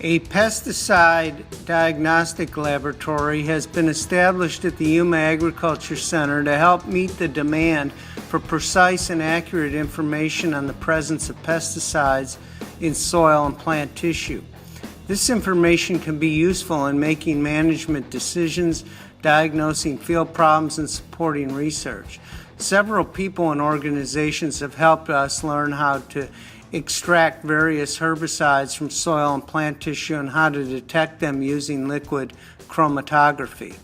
A pesticide diagnostic laboratory has been established at the Yuma Agriculture Center to help meet the demand for precise and accurate information on the presence of pesticides in soil and plant tissue. This information can be useful in making management decisions, diagnosing field problems, and supporting research. Several people and organizations have helped us learn how to extract various herbicides from soil and plant tissue and how to detect them using liquid chromatography.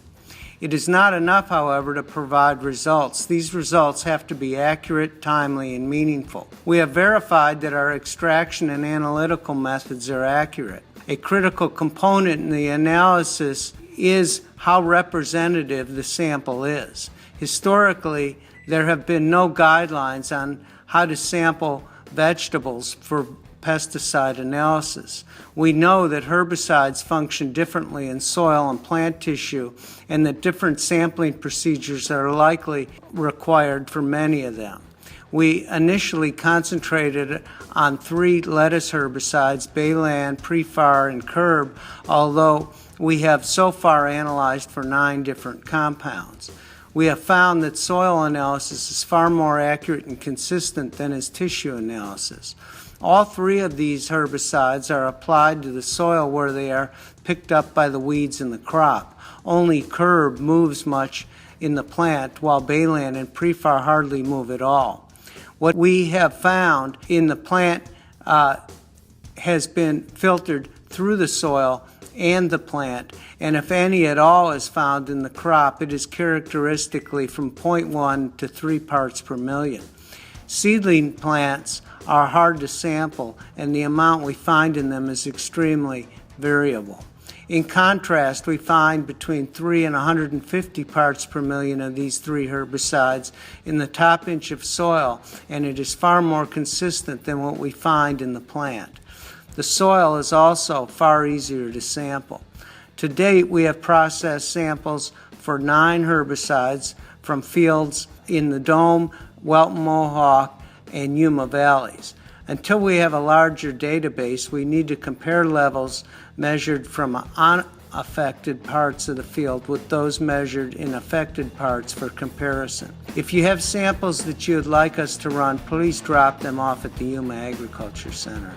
It is not enough, however, to provide results. These results have to be accurate, timely, and meaningful. We have verified that our extraction and analytical methods are accurate. A critical component in the analysis is how representative the sample is. Historically, there have been no guidelines on how to sample vegetables for pesticide analysis. We know that herbicides function differently in soil and plant tissue, and that different sampling procedures are likely required for many of them. We initially concentrated on 3 lettuce herbicides, Baylan, Prefar, and Curb, although we have so far analyzed for 9 different compounds. We have found that soil analysis is far more accurate and consistent than is tissue analysis. All 3 of these herbicides are applied to the soil where they are picked up by the weeds in the crop. Only Curb moves much in the plant, while Baylan and Prefar hardly move at all. What we have found in the plant has been filtered through the soil and the plant, and if any at all is found in the crop, it is characteristically from 0.1 to 3 parts per million. Seedling plants are hard to sample, and the amount we find in them is extremely variable. In contrast, we find between 3 and 150 parts per million of these 3 herbicides in the top inch of soil, and it is far more consistent than what we find in the plant. The soil is also far easier to sample. To date, we have processed samples for 9 herbicides from fields in the Dome, Welton Mohawk, and Yuma valleys. Until we have a larger database, we need to compare levels measured from unaffected parts of the field with those measured in affected parts for comparison. If you have samples that you would like us to run, please drop them off at the Yuma Agriculture Center.